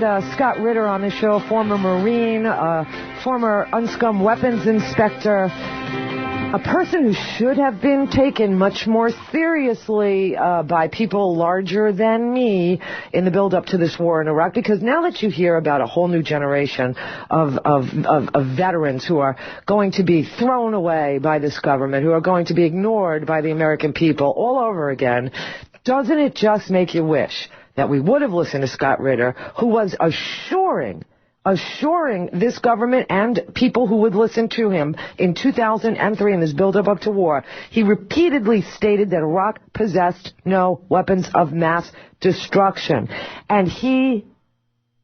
had Scott Ritter on the show, former Marine, former unscum weapons inspector, a person who should have been taken much more seriously by people larger than me in the build-up to this war in Iraq, because now that you hear about a whole new generation of veterans who are going to be thrown away by this government, who are going to be ignored by the American people all over again, doesn't it just make you wish that we would have listened to Scott Ritter, who was assuring this government and people who would listen to him in 2003 in this build-up to war. He repeatedly stated that Iraq possessed no weapons of mass destruction. And he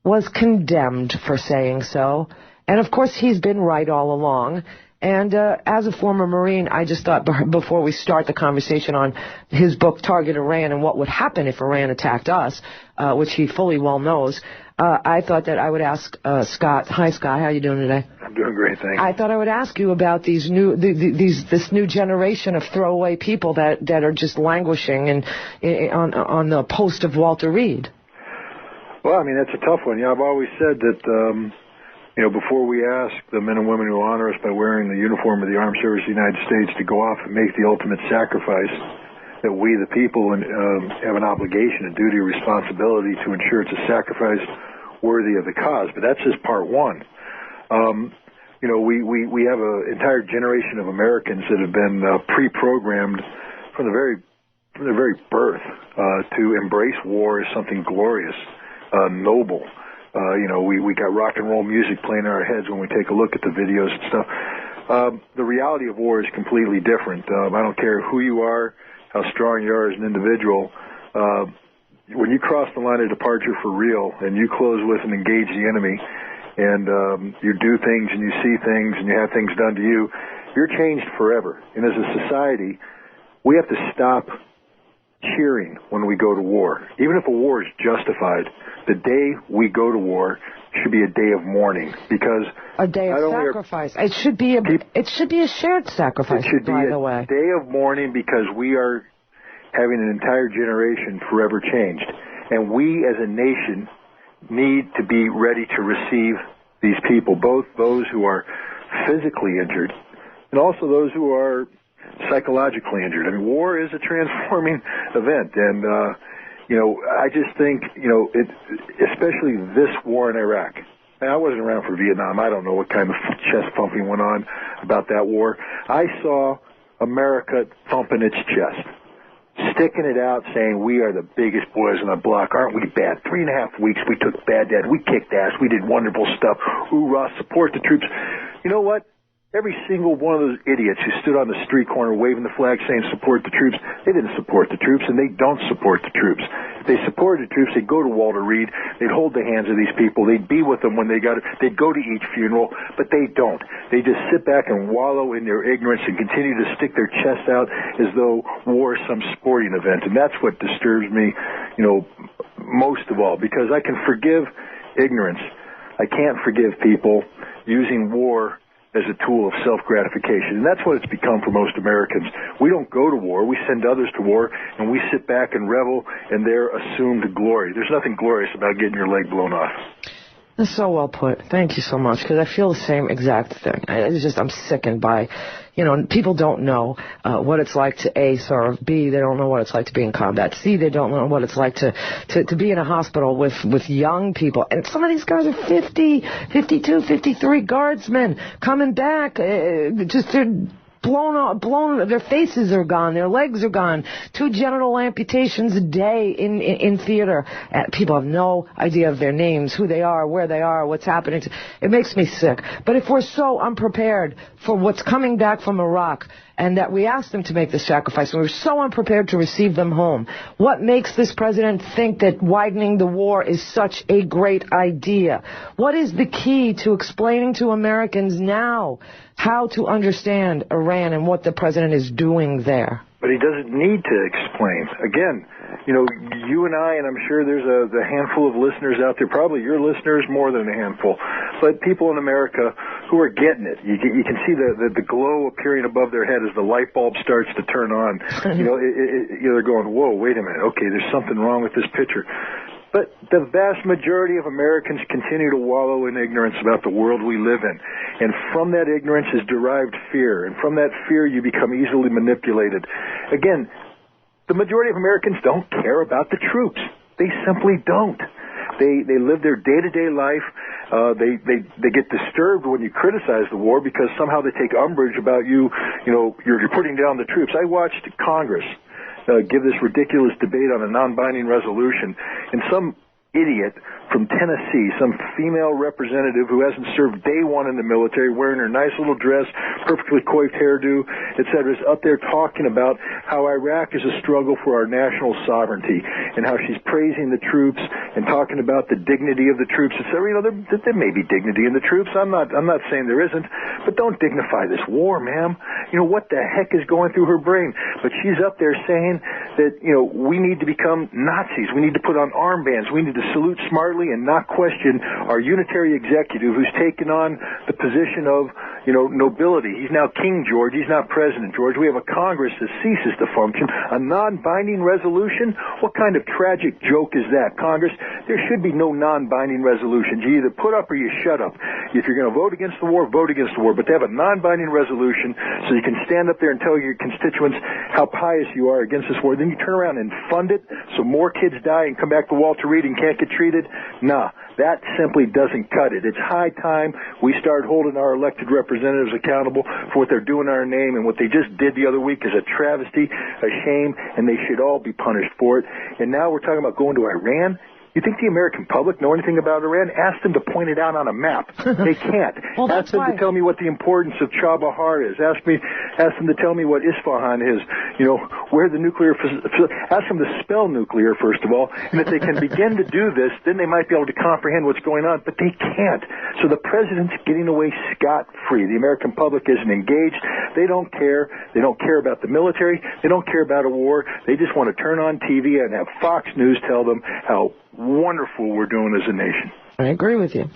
was condemned for saying so. And, of course, he's been right all along. And as a former Marine, I just thought before we start the conversation on his book, Target Iran, and what would happen if Iran attacked us, which he fully well knows, I thought that I would ask Scott. Hi, Scott. How are you doing today? I'm doing great, thanks. I thought I would ask you about this new generation of throwaway people that are just languishing on the post of Walter Reed. Well, I mean, that's a tough one. Yeah, I've always said that, before we ask the men and women who honor us by wearing the uniform of the Armed Services of the United States to go off and make the ultimate sacrifice, that we, the people, have an obligation, a duty, a responsibility to ensure it's a sacrifice worthy of the cause. But that's just part one. We have an entire generation of Americans that have been pre-programmed from the very birth to embrace war as something glorious, noble. We got rock and roll music playing in our heads when we take a look at the videos and stuff. The reality of war is completely different. I don't care who you are, how strong you are as an individual. When you cross the line of departure for real and you close with and engage the enemy and you do things and you see things and you have things done to you, you're changed forever. And as a society, we have to stop cheering when we go to war. Even if a war is justified, the day we go to war should be a day of mourning, because a day of sacrifice. It should be a shared sacrifice. It should be a day of mourning because we are having an entire generation forever changed, and we as a nation need to be ready to receive these people, both those who are physically injured and also those who are psychologically injured. I mean, war is a transforming event, and I just think, especially this war in Iraq. And I wasn't around for Vietnam. I don't know what kind of chest thumping went on about that war. I saw America thumping its chest, sticking it out, saying, we are the biggest boys on the block. Aren't we bad? 3.5 weeks, we took Baghdad. We kicked ass. We did wonderful stuff. Hoorah, support the troops. You know what? Every single one of those idiots who stood on the street corner waving the flag saying support the troops, they didn't support the troops, and they don't support the troops. If they supported the troops, they'd go to Walter Reed, they'd hold the hands of these people, they'd be with them when they got it, they'd go to each funeral, but they don't. They just sit back and wallow in their ignorance and continue to stick their chests out as though war is some sporting event. And that's what disturbs me, most of all, because I can forgive ignorance. I can't forgive people using war as a tool of self-gratification. And that's what it's become for most Americans. We don't go to war. We send others to war, and we sit back and revel in their assumed glory. There's nothing glorious about getting your leg blown off. That's so well put. Thank you so much, because I feel the same exact thing. I'm sickened by, people don't know what it's like to A, serve, B, they don't know what it's like to be in combat, C, they don't know what it's like to be in a hospital with young people. And some of these guys are 50, 52, 53 guardsmen coming back, they're blown, their faces are gone, their legs are gone, 2 genital amputations a day in theater. People have no idea of their names, who they are, where they are, what's happening. It makes me sick. But if we're so unprepared for what's coming back from Iraq, and that we asked them to make the sacrifice, and we're so unprepared to receive them home, what makes this president think that widening the war is such a great idea? What is the key to explaining to Americans now how to understand Iran and what the president is doing there? But he doesn't need to explain. Again, you and I, and I'm sure there's a handful of listeners out there, probably your listeners more than a handful, but people in America who are getting it. You can see the glow appearing above their head as the light bulb starts to turn on. They're going, whoa, wait a minute. Okay, there's something wrong with this picture. But the vast majority of Americans continue to wallow in ignorance about the world we live in. And from that ignorance is derived fear. And from that fear, you become easily manipulated. Again, the majority of Americans don't care about the troops. They simply don't. They live their day-to-day life. They get disturbed when you criticize the war because somehow they take umbrage about you're putting down the troops. I watched Congress give this ridiculous debate on a non-binding resolution, and some idiot from Tennessee, some female representative who hasn't served day one in the military, wearing her nice little dress, perfectly coiffed hairdo, etc., is up there talking about how Iraq is a struggle for our national sovereignty and how she's praising the troops and talking about the dignity of the troops, etc. There may be dignity in the troops. I'm not saying there isn't, but don't dignify this war, ma'am. What the heck is going through her brain? But she's up there saying that, we need to become Nazis. We need to put on armbands. We need to salute smartly and not question our unitary executive who's taken on the position of, nobility. He's now King George. He's not President George. We have a Congress that ceases to function. A non-binding resolution? What kind of tragic joke is that, Congress? There should be no non-binding resolutions. You either put up or you shut up. If you're going to vote against the war, vote against the war. But to have a non-binding resolution so you can stand up there and tell your constituents how pious you are against this war, then you turn around and fund it so more kids die and come back to Walter Reed and can't get treated? Nah, that simply doesn't cut it. It's high time we start holding our elected representatives accountable for what they're doing in our name, and what they just did the other week is a travesty, a shame, and they should all be punished for it. And now we're talking about going to Iran. You think the American public know anything about Iran? Ask them to point it out on a map. They can't. Well, ask them to tell me what the importance of Chabahar is. Ask them to tell me what Isfahan is. Where the nuclear facility. Ask them to spell nuclear, first of all. And if they can begin to do this, then they might be able to comprehend what's going on. But they can't. So the president's getting away scot-free. The American public isn't engaged. They don't care. They don't care about the military. They don't care about a war. They just want to turn on TV and have Fox News tell them how wonderful we're doing as a nation. I agree with you.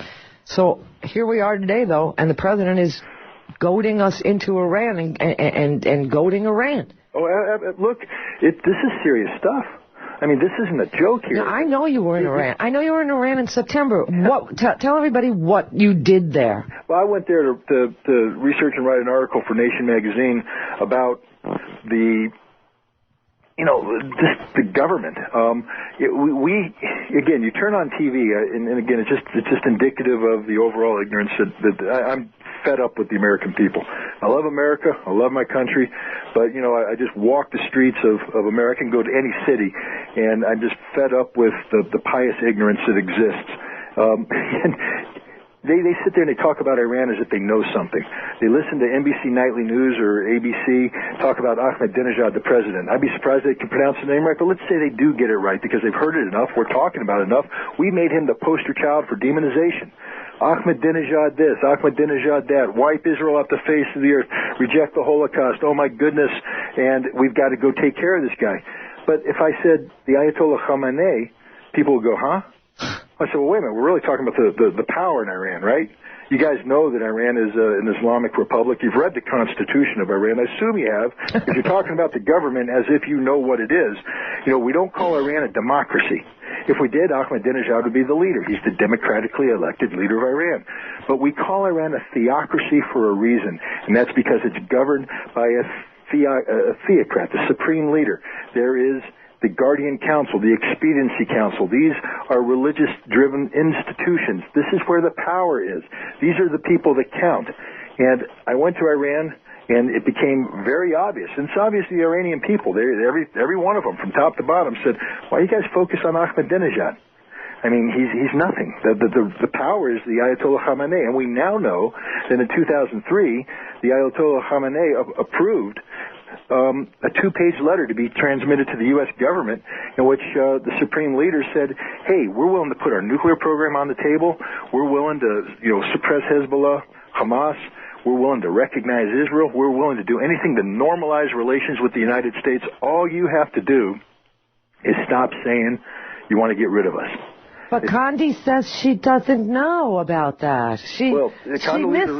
So here we are today, though, and the president is goading us into Iran and goading Iran. Oh, look, this is serious stuff. I mean, this isn't a joke here. Now, I know you were in Iran. I know you were in Iran in September. Tell everybody what you did there. Well, I went there to research and write an article for Nation magazine about just the government. Again, you turn on TV, and again, it's just indicative of the overall ignorance that I'm fed up with the American people. I love America. I love my country. But, I just walk the streets of America and go to any city, and I'm just fed up with the pious ignorance that exists. And they sit there and they talk about Iran as if they know something. They listen to NBC Nightly News or ABC talk about Ahmadinejad, the president. I'd be surprised they can pronounce the name right, but let's say they do get it right because they've heard it enough. We're talking about it enough. We made him the poster child for demonization. Ahmadinejad this, Ahmadinejad that, wipe Israel off the face of the earth, reject the Holocaust, oh my goodness, and we've got to go take care of this guy. But if I said the Ayatollah Khamenei, people would go, huh? I said, well, wait a minute, we're really talking about the power in Iran, right? You guys know that Iran is an Islamic republic. You've read the Constitution of Iran. I assume you have, because you're talking about the government as if you know what it is. We don't call Iran a democracy. If we did, Ahmadinejad would be the leader. He's the democratically elected leader of Iran. But we call Iran a theocracy for a reason, and that's because it's governed by a theocrat, the supreme leader. There is the Guardian Council, the Expediency Council. These are religious-driven institutions. This is where the power is. These are the people that count. And I went to Iran, and it became very obvious. And it's obvious to the Iranian people. Every one of them, from top to bottom, said, why do you guys focus on Ahmadinejad? I mean, he's nothing. The power is the Ayatollah Khamenei. And we now know that in 2003, the Ayatollah Khamenei approved a 2-page letter to be transmitted to the U.S. government in which the supreme leader said, hey, we're willing to put our nuclear program on the table. We're willing to, suppress Hezbollah, Hamas. We're willing to recognize Israel. We're willing to do anything to normalize relations with the United States. All you have to do is stop saying you want to get rid of us. But Condi says she doesn't know about that. She missed